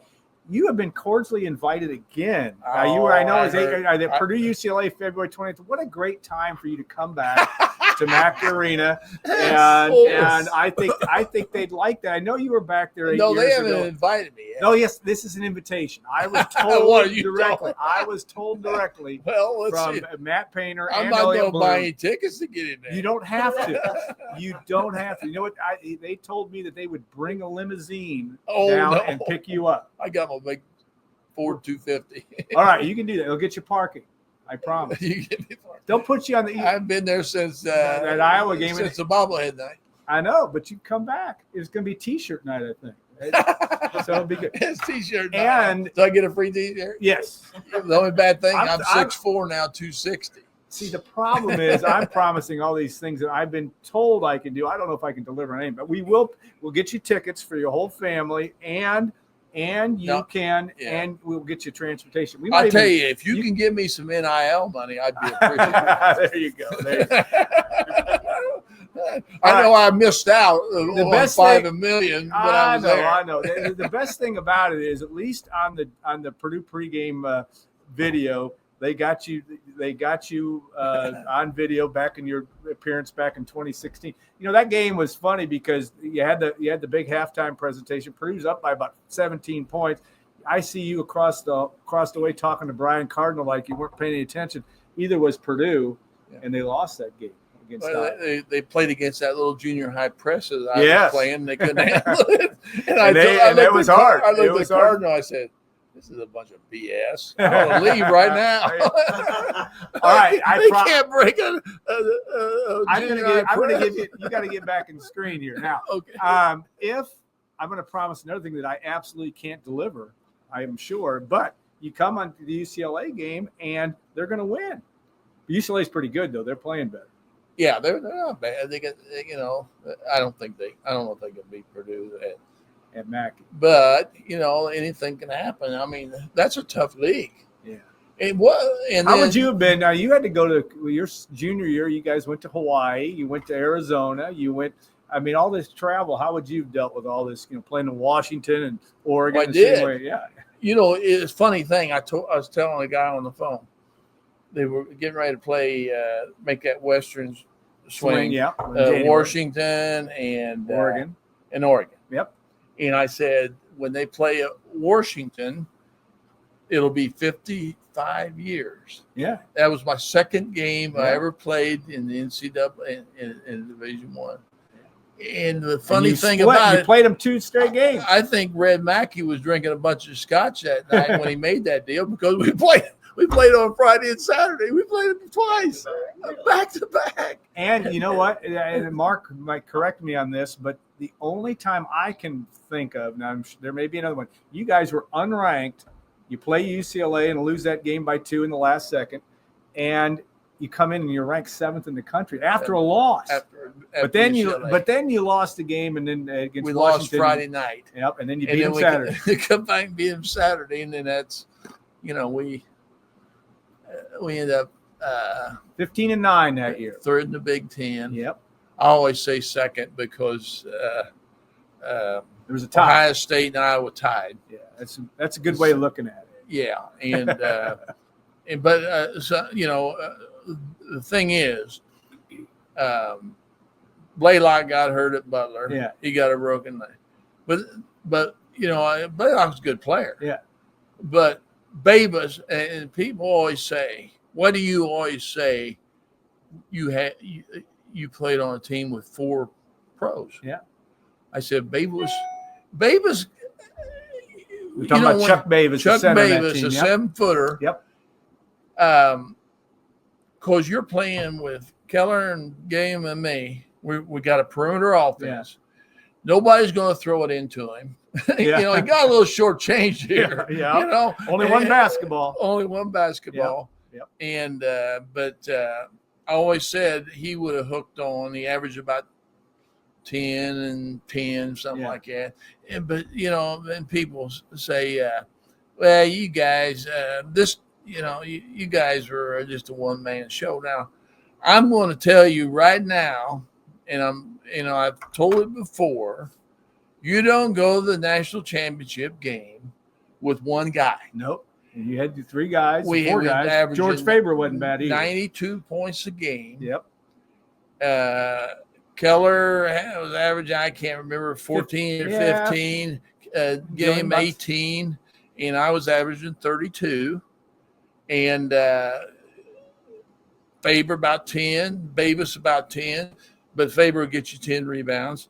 You have been cordially invited again. Purdue UCLA February 20th. What a great time for you to come back to Mackey Arena, and I think they'd like that. I know you were back there 8 years ago. No, they haven't invited me yet. No, yes, this is an invitation. I was told directly. I was told directly from Matt Painter I'm and not Elliot going to Bloom. buy any tickets to get in there. You don't have to. You don't have to. You know what? They told me that they would bring a limousine down and pick you up. I got my big Ford 250. All right, you can do that. They'll get you parking. I promise. You get me parking. They'll put you on the. I've been there since that Iowa game. Since the bobblehead night. I know, but you come back. It's going to be T-shirt night, I think. So it'll be good. It's T-shirt night. And do I get a free T-shirt? Yes. The only bad thing, I'm 6'4" now, 260. See, the problem is I'm promising all these things that I've been told I can do. I don't know if I can deliver anything, but we'll get you tickets for your whole family, and and you No, can, yeah. and we'll get you transportation. We I'll might tell even- you, if you can give me some NIL money, I'd be appreciative. There you go. There you go. I know I missed out on best $5 thing- million, but I was there. I know. The best thing about it is, at least on the Purdue pregame video, they got you on video back in your appearance back in 2016. You know, that game was funny because you had the big halftime presentation. Purdue's up by about 17 points. I see you across the way talking to Brian Cardinal like you weren't paying any attention. Either was Purdue, and they lost that game. Well, they played against that little junior high press that I Yes. was playing. They couldn't handle it. And it was hard. I It looked was at hard. Cardinal. I said, "This is a bunch of BS. I want to leave right now." All right, they can't break a I'm junior going high to give press. you got to get back in the screen here now. Okay. If I'm going to promise another thing that I absolutely can't deliver, I am sure, but you come on the UCLA game and they're going to win. UCLA's pretty good though; they're playing better. Yeah, they're not bad. They get, I don't know if they can beat Purdue At Mackey. but anything can happen. I mean, that's a tough league. Yeah. And what? And How then, would you have been? Now you had to go to your junior year. You guys went to Hawaii. You went to Arizona. You went. I mean, all this travel. How would you have dealt with all this? Playing in Washington and Oregon. Well, I the same did. way? Yeah. It's a funny thing. I was telling a guy on the phone. They were getting ready to play, make that Western swing. Yeah. in January. Washington and Oregon. and Oregon. Yep. And I said, when they play at Washington, it'll be 55 years. Yeah. That was my second game I Yeah. ever played in the NCAA in Division One. And the funny thing you about it, played them 2 straight games. I think Red Mackey was drinking a bunch of scotch that night when he made that deal because we played on Friday and Saturday. We played them twice, back to back. And you know what? And Mark might correct me on this, but the only time I can think of, now there may be another one, you guys were unranked. You play UCLA and lose that game by 2 in the last second, and you come in and you're ranked 7th in the country after a loss. But then you lost the game, and then against we Washington, lost Friday night. Yep, and then you And beat then them Saturday. we come back and beat them Saturday, and then that's, we end up 15-9 that year. third in the Big Ten. Yep, I always say second because there was a tie. Ohio State and Iowa tied. Yeah, that's a good way of looking at it. Yeah, and the thing is, Blaylock got hurt at Butler. Yeah. He got a broken leg, but Blaylock's a good player. Yeah, But Babas, and people always say, "What do you always say?" You played on a team with 4 pros. Yeah. I said Babas. we're talking about Chuck Bavis, Chuck the center of that Bavis, team. a Yep. 7-footer. Yep. Because you're playing with Keller and Game and me. We got a perimeter offense. Nobody's going to throw it into him. Yeah. He got a little short change here. Yeah. Only one basketball. Only one basketball. Yep. And but I always said he would have hooked on. He averaged about 10 and 10, something like that. But then people say, "Well, you guys, you guys were just a one-man show." Now, I'm going to tell you right now, and I've told it before. You don't go to the national championship game with one guy. Nope. You had 3 guys, We 4 was guys. averaging George Faber wasn't bad either. 92 points a game. Yep. Keller was averaging, I can't remember, 14 or 15, game 18, and I was averaging 32. And Faber about 10, Babas about 10, but Faber would get you 10 rebounds.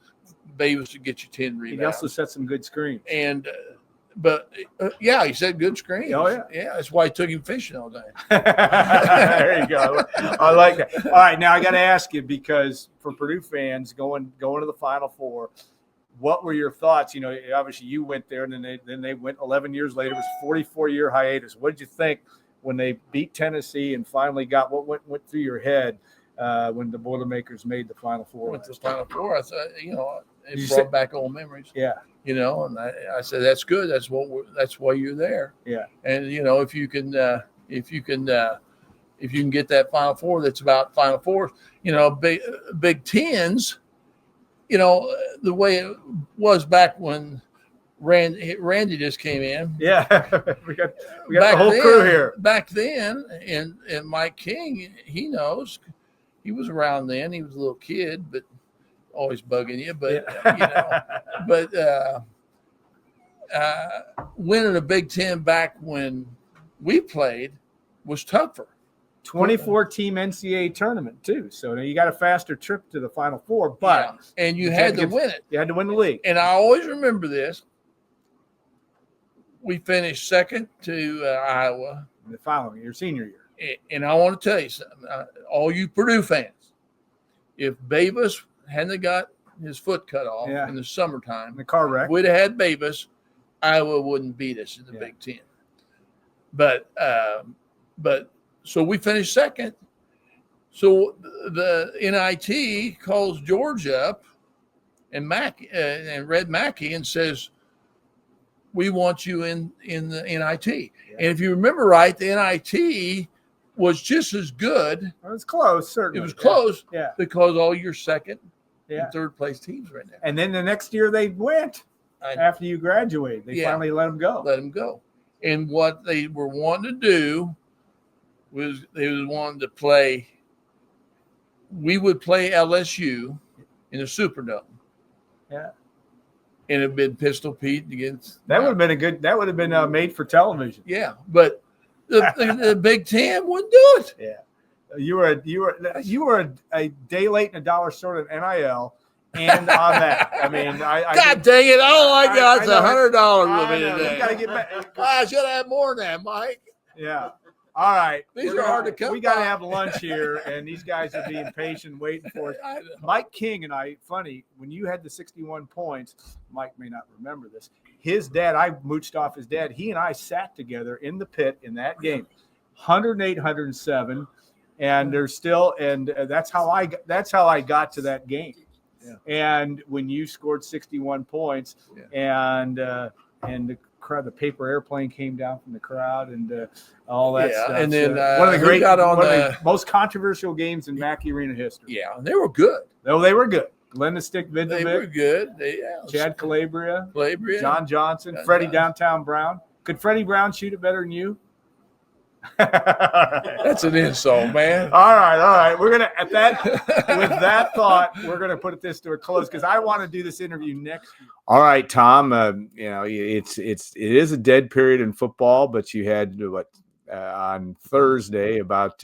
Babas would get you 10 rebounds. He also set some good screens. And he said good screens. Oh, yeah. Yeah, that's why he took him fishing all day. There you go. I like that. All right, now I got to ask you, because for Purdue fans going to the Final Four, what were your thoughts? Obviously you went there, and then they went 11 years later. It was a 44-year hiatus. What did you think when they beat Tennessee and finally got what went through your head when the Boilermakers made the Final Four? Went to the Final Four. I thought, it brought back old memories. Yeah. And I said, that's good. That's why you're there. Yeah. And if you can get that Final Four, that's about Final Fours. Big Tens. The way it was back when Randy just came in. Yeah, we got the whole crew here. Back then, and Mike King, he knows. He was around then. He was a little kid, but always bugging you. But winning a Big Ten back when we played was tougher. 24-team NCAA tournament too, so you got a faster trip to the Final Four, but and you had to win it. You had to win the league. And I always remember this. We finished second to Iowa the following your senior year. And I want to tell you something, all you Purdue fans, if Babus hadn't got his foot cut off in the summertime, the car wreck, we'd have had Babus, Iowa wouldn't beat us in the Big Ten. But so we finished second. So the NIT calls George up and Red Mackey and says, we want you in the NIT. Yeah. And if you remember right, the NIT was just as good. It was close, certainly. It was close because all your second and third place teams right now. And then the next year they went after you graduated. They finally let them go. Let them go. And what they were wanting to do was they was wanting to play. We would play LSU in the Superdome. Yeah. And it'd been Pistol Pete against. That would have been That would have been made for television. Yeah, but the Big Ten wouldn't do it. Yeah, you were a day late and a dollar short of NIL, and on that, I mean, God dang it! All I got is $100 with me today. You got to get back. I should have more than that, Mike. Yeah. All right. These are hard to come. We got to have lunch here, and these guys are being patient, waiting for us. Mike King and I, funny, when you had the 61 points, Mike may not remember this. His dad, I mooched off his dad. He and I sat together in the pit in that game, 108, 107, and there's still, and that's how I got to that game. Yeah. And when you scored 61 points, and the crowd, the paper airplane came down from the crowd, and all that stuff. And then one of the most controversial games in Mackey Arena history. Yeah, they were good. No, they were good. Glenn the Stick Vidovic. They were good. Chad Calabria. John Johnson. Freddie Downtown Brown. Could Freddie Brown shoot it better than you? That's an insult, man. All right. We're gonna with that thought, we're gonna put this to a close because I want to do this interview next week. All right, Tom. It is a dead period in football, but you had on Thursday about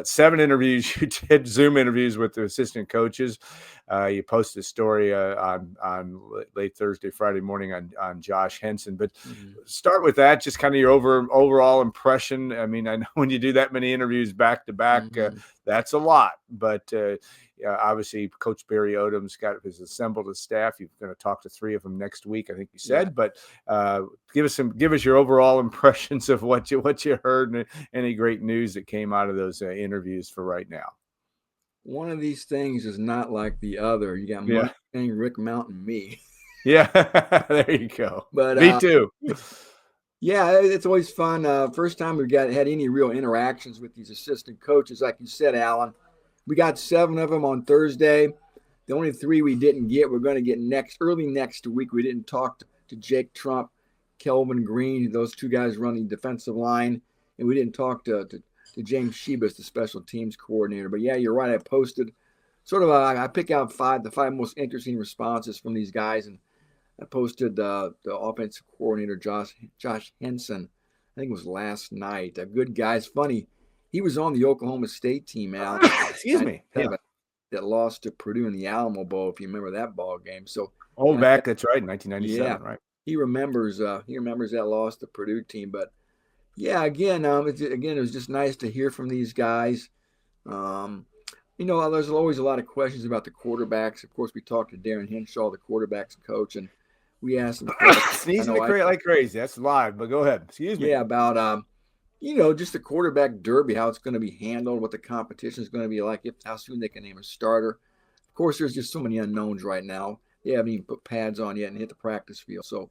7 interviews. You did Zoom interviews with the assistant coaches. You posted a story on late Thursday, Friday morning on Josh Henson. But start with that, just kind of your overall impression. I mean, I know when you do that many interviews back to back, that's a lot. But obviously, Coach Barry Odom's has assembled his staff. You're going to talk to 3 of them next week, I think you said. But give us your overall impressions of what you heard and any great news that came out of those interviews for right now. One of these things is not like the other. You got Mung Chiang, Rick Mount, and me. Yeah, there you go. But me too. Yeah, it's always fun. First time we had any real interactions with these assistant coaches, like you said, Alan. We got 7 of them on Thursday. The only 3 we didn't get, we're going to get early next week. We didn't talk to Jake Trump, Kelvin Green, those 2 guys running defensive line, and we didn't talk to James Shebas, the special teams coordinator. But yeah, you're right. I posted sort of I pick out the 5 most interesting responses from these guys, and I posted the offensive coordinator Josh Henson. I think it was last night. A good guy. It's funny. He was on the Oklahoma State team, Al. Excuse me. Yeah. That lost to Purdue in the Alamo Bowl, if you remember that ball game. So back, that's right, 1997, right? He remembers that loss to Purdue team. But yeah, again, it was just nice to hear from these guys. There's always a lot of questions about the quarterbacks. Of course, we talked to Darren Henshaw, the quarterbacks coach, and we asked him sneezing like crazy. That's live, but go ahead. Excuse me. Yeah, about just the quarterback derby, how it's going to be handled, what the competition is going to be like, how soon they can name a starter. Of course, there's just so many unknowns right now. they haven't even put pads on yet and hit the practice field. So,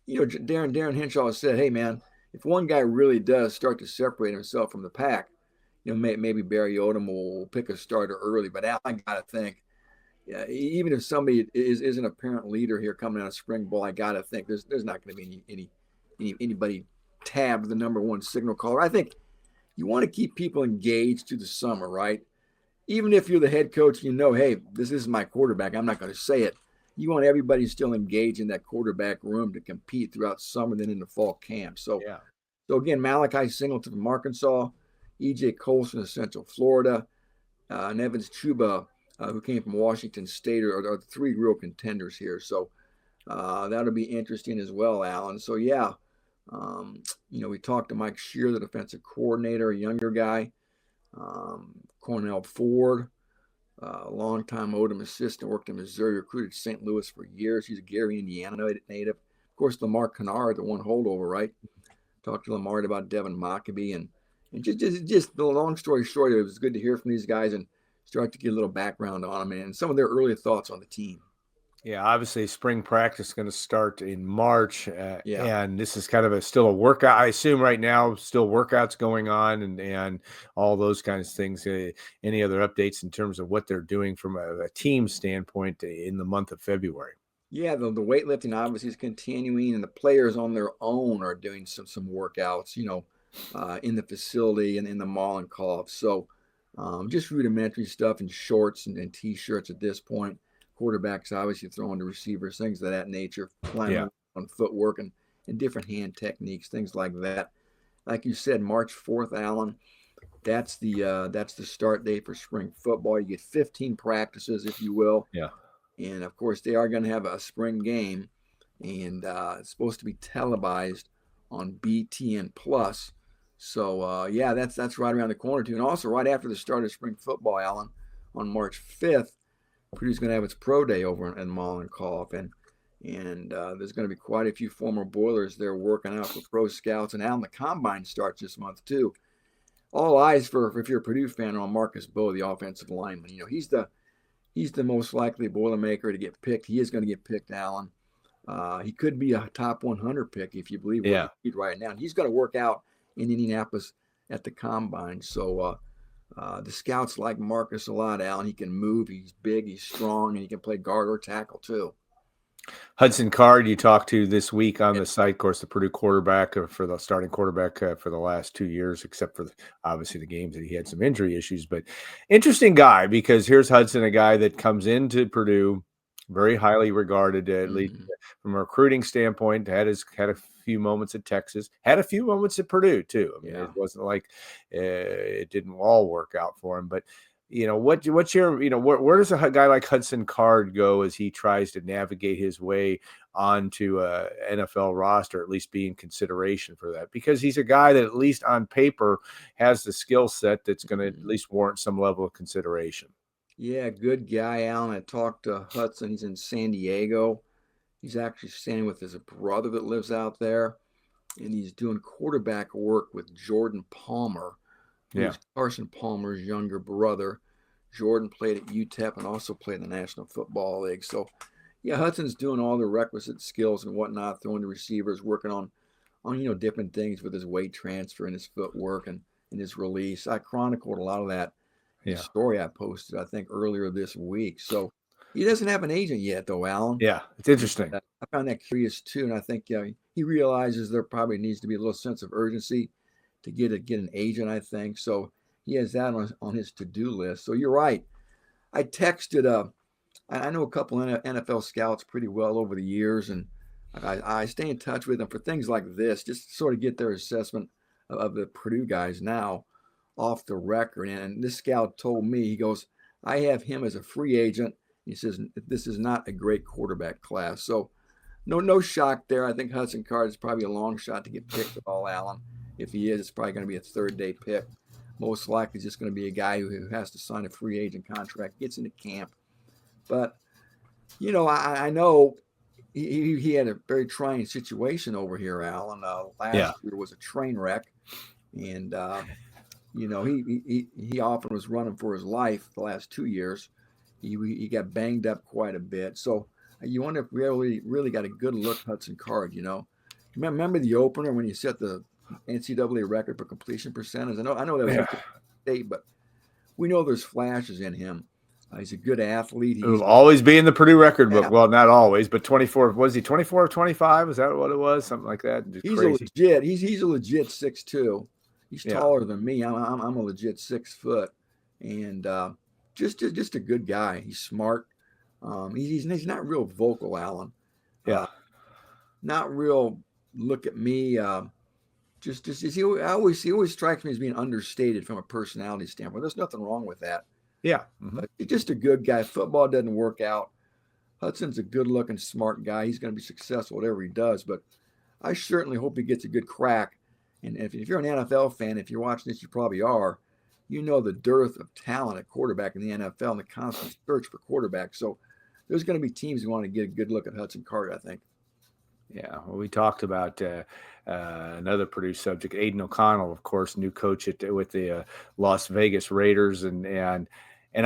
Darren Henshaw has said, hey, man, if one guy really does start to separate himself from the pack, maybe Barry Odom will pick a starter early. But Al, I got to think, even if somebody is an apparent leader here coming out of spring ball, I got to think there's not going to be anybody tabbed the number one signal caller. I think you want to keep people engaged through the summer, right? Even if you're the head coach, hey, this is my quarterback. I'm not going to say it. You want everybody still engaged in that quarterback room to compete throughout summer, then into fall camp. So again, Malachi Singleton from Arkansas, E.J. Colson of Central Florida, and Evans Chuba, who came from Washington State, are the three real contenders here. So that'll be interesting as well, Alan. So, we talked to Mike Shear, the defensive coordinator, a younger guy. Cornell Ford, longtime Odom assistant, worked in Missouri, recruited St. Louis for years. He's a Gary, Indiana native. Of course, Lamar Kennard, the one holdover, right? Talked to Lamar about Devin Mockabee. And just the long story short, it was good to hear from these guys and start to get a little background on them and some of their early thoughts on the team. Yeah, obviously spring practice is going to start in March, and this is kind of still a workout. I assume right now still workouts going on and all those kinds of things. Any other updates in terms of what they're doing from a team standpoint in the month of February? Yeah, the weightlifting obviously is continuing, and the players on their own are doing some workouts, in the facility and in the mall and call-ups. So just rudimentary stuff in shorts and T-shirts at this point. Quarterbacks obviously throwing to receivers, things of that nature, playing on footwork and different hand techniques, things like that. Like you said, March 4th, Alan, that's the start date for spring football. You get 15 practices, if you will. Yeah. And of course, they are going to have a spring game, and it's supposed to be televised on BTN Plus. So that's right around the corner too. And also right after the start of spring football, Alan, on March 5th. Purdue's going to have its pro day over in Mollenkopf, and there's going to be quite a few former Boilers there working out for pro scouts. And Alan, the combine starts this month too. All eyes if you're a Purdue fan, on Marcus Bowe, the offensive lineman. He's the most likely Boilermaker to get picked. He is going to get picked, Alan. He could be a top 100 pick if you believe what he's right now. And he's going to work out in Indianapolis at the combine. So. The scouts like Marcus a lot, Alan. He can move. He's big. He's strong, and he can play guard or tackle too. Hudson Card, you talked to this week on the site, of course, the Purdue quarterback for the starting quarterback for the last 2 years, except for obviously the games that he had some injury issues. But interesting guy, because here's Hudson, a guy that comes into Purdue very highly regarded, at least from a recruiting standpoint. Had a few moments at Texas, had a few moments at Purdue too. I mean, it wasn't like it didn't all work out for him. But what's your where does a guy like Hudson Card go as he tries to navigate his way onto a NFL roster, at least be in consideration for that? Because he's a guy that at least on paper has the skill set that's going to at least warrant some level of consideration. Yeah, good guy, Alan. I talked to Hudson. He's in San Diego. He's actually staying with his brother that lives out there, and he's doing quarterback work with Jordan Palmer, who's Carson Palmer's younger brother. Jordan played at UTEP and also played in the National Football League. So, Hudson's doing all the requisite skills and whatnot, throwing to receivers, working on different things with his weight transfer and his footwork and his release. I chronicled a lot of that story I posted, I think, earlier this week. So he doesn't have an agent yet, though, Alan. Yeah, it's interesting. I found that curious, too, and I think he realizes there probably needs to be a little sense of urgency to get an agent, I think. So he has that on his to-do list. So you're right. I texted I know a couple of NFL scouts pretty well over the years, and I stay in touch with them for things like this, just to sort of get their assessment of the Purdue guys now off the record. And this scout told me, he goes, I have him as a free agent. He says, this is not a great quarterback class. So no shock there. I think Hudson Card is probably a long shot to get picked at all, Allen. If he is, it's probably going to be a third-day pick. Most likely it's just going to be a guy who has to sign a free agent contract, gets into camp. But, I know he had a very trying situation over here, Alan. Last year was a train wreck. And, he often was running for his life the last 2 years. He got banged up quite a bit. So you wonder if we really got a good look Hudson Card, you know. Remember the opener when he set the NCAA record for completion percentage? I know that was Yeah. state, but we know there's flashes in him. He's a good athlete. It will He's always be in the Purdue record book. Yeah. Well, not always, but 24. Was he 24 or 25? Is that what it was? Something like that. Just he's crazy. he's a legit 6'2". He's Yeah. taller than me. I'm a legit 6 foot, and just a good guy. He's smart. He's not real vocal, Alan. Yeah. Not real. Look at me. He always strikes me as being understated from a personality standpoint. There's nothing wrong with that. Yeah. Mhm. But he's just a good guy. Football doesn't work out. Hudson's a good-looking, smart guy. He's going to be successful whatever he does. But I certainly hope he gets a good crack. And if you're an NFL fan, if you're watching this, you probably are. You know the dearth of talent at quarterback in the NFL and the constant search for quarterbacks. So there's going to be teams who want to get a good look at Hudson Card, I think. Yeah, well, we talked about another Purdue subject, Aiden O'Connell, of course, new coach with the Las Vegas Raiders, and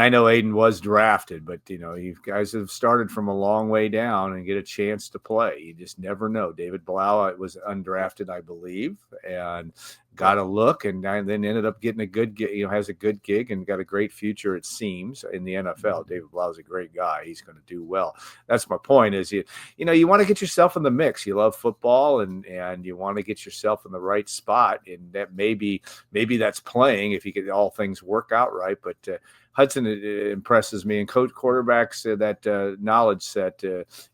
I know Aiden was drafted, but you know, you guys have started from a long way down and get a chance to play. You just never know. David Blau was undrafted, I believe, and got a look, and then ended up getting a good gig, has a good gig and got a great future, it seems, in the NFL. David Blau is a great guy. He's going to do well. That's my point is you want to get yourself in the mix. You love football and you want to get yourself in the right spot. And that maybe that's playing if you get all things work out right. But Hudson impresses me, and coach quarterbacks, that knowledge set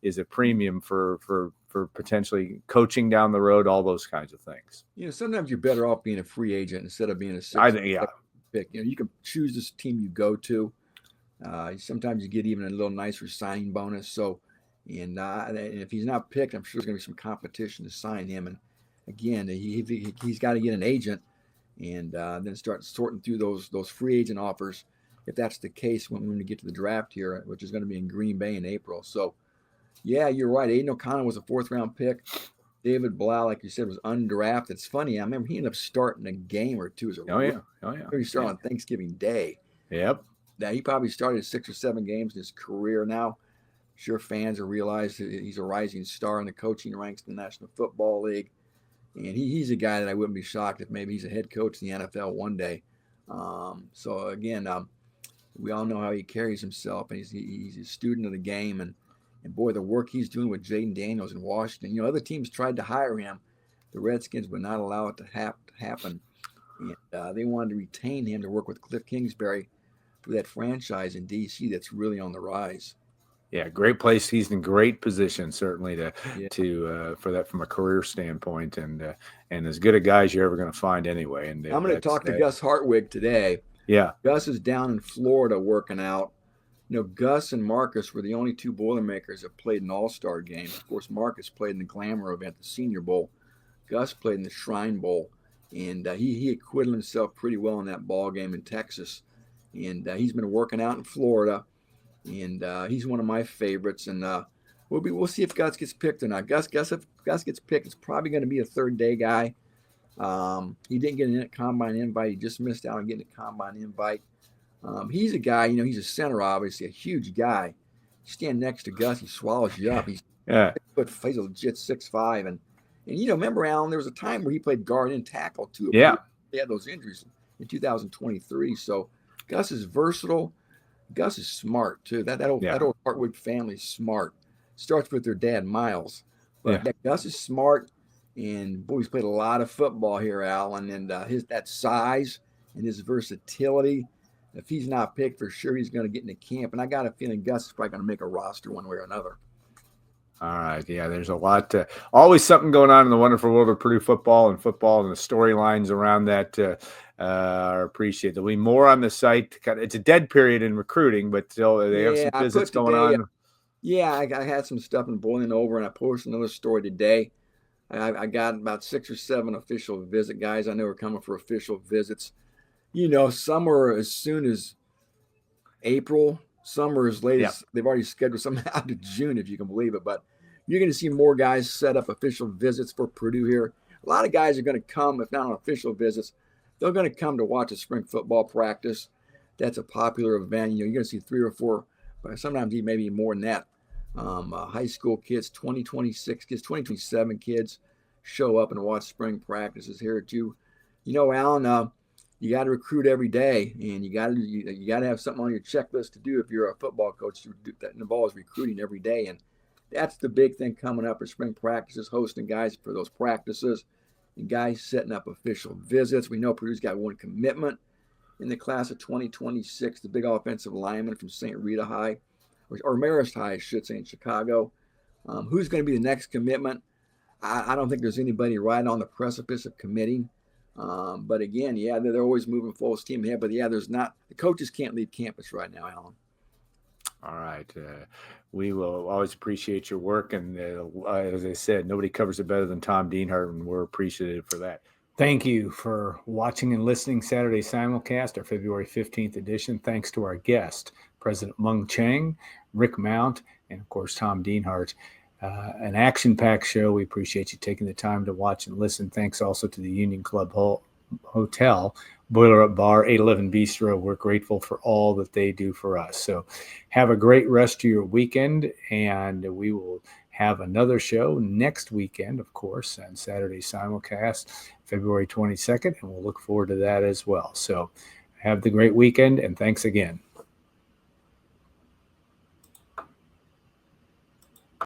is a premium for potentially coaching down the road, all those kinds of things. Sometimes you're better off being a free agent instead of being a pick. You can choose this team you go to. Sometimes you get even a little nicer signing bonus. So, and if he's not picked, I'm sure there's going to be some competition to sign him. And again, he's got to get an agent and then start sorting through those free agent offers. If that's the case when we get to the draft here, which is going to be in Green Bay in April. So, yeah, you're right. Aiden O'Connell was a 4th-round pick. David Blau, like you said, was undrafted. It's funny. I remember he ended up starting a game or two as a rookie. He started on Thanksgiving Day. Yep. Now, he probably started 6 or 7 games in his career now. Sure, fans have realized that he's a rising star in the coaching ranks in the National Football League. And he's a guy that I wouldn't be shocked if maybe he's a head coach in the NFL one day. So, again, we all know how he carries himself. And he's a student of the game. And boy, the work he's doing with Jaden Daniels in Washington. Other teams tried to hire him. The Redskins would not allow it to happen. And they wanted to retain him to work with Cliff Kingsbury for that franchise in D.C. that's really on the rise. Yeah, great place. He's in great position, certainly for that from a career standpoint, and as good a guy as you're ever going to find anyway. And I'm going to talk to Gus Hartwig today. Yeah, Gus is down in Florida working out. Gus and Marcus were the only 2 Boilermakers that played an all-star game. Of course, Marcus played in the Glamour event, the Senior Bowl. Gus played in the Shrine Bowl, and he acquitted himself pretty well in that ball game in Texas. And he's been working out in Florida, and he's one of my favorites. And we'll see if Gus gets picked or not. Gus, if Gus gets picked, it's probably going to be a 3rd-day guy. He didn't get a combine invite. He just missed out on getting a combine invite. He's a guy, he's a center, obviously, a huge guy. You stand next to Gus, he swallows you up. He's a legit 6'5". And remember, Alan, there was a time where he played guard and tackle, too. Yeah. He had those injuries in 2023. So Gus is versatile. Gus is smart, too. That old Hartwig family is smart. Starts with their dad, Miles. But Gus is smart. And, boy, he's played a lot of football here, Alan. And that size and his versatility. If he's not picked, for sure he's going to get into camp. And I got a feeling Gus is probably going to make a roster one way or another. All right. Yeah, there's a lot. Always something going on in the wonderful world of Purdue football and the storylines around that are appreciated. There'll be more on the site. It's a dead period in recruiting, but still they have some visits going on. Yeah, I had some stuff in boiling over, and I posted another story today. I got about 6 or 7 official visit guys. I know are coming for official visits. Some are as soon as April, some are as late as they've already scheduled some out to June, if you can believe it. But you're going to see more guys set up official visits for Purdue here. A lot of guys are going to come, if not on official visits, they're going to come to watch a spring football practice. That's a popular event. You're going to see 3 or 4 but sometimes even maybe more than that. High school kids, 2026 kids, 2027 kids show up and watch spring practices here too. Alan, you got to recruit every day, and you got to have something on your checklist to do if you're a football coach. That involves recruiting every day, and that's the big thing coming up is spring practices, hosting guys for those practices, and guys setting up official visits. We know Purdue's got one commitment in the class of 2026, the big offensive lineman from St. Rita High, or Marist High, I should say, in Chicago. Who's going to be the next commitment? I don't think there's anybody right on the precipice of committing. But again, yeah, they're always moving full steam ahead. But yeah, the coaches can't leave campus right now, Alan. All right. We will always appreciate your work. And as I said, nobody covers it better than Tom Dienhart, and we're appreciative for that. Thank you for watching and listening Saturday Simulcast, our February 15th edition. Thanks to our guest, President Mung Chiang, Rick Mount, and, of course, Tom Dienhart. An action-packed show. We appreciate you taking the time to watch and listen. Thanks also to the Union Club Hotel, Boiler Up Bar, 811 Bistro. We're grateful for all that they do for us. So have a great rest of your weekend, and we will have another show next weekend, of course, on Saturday Simulcast, February 22nd, and we'll look forward to that as well. So have the great weekend, and thanks again.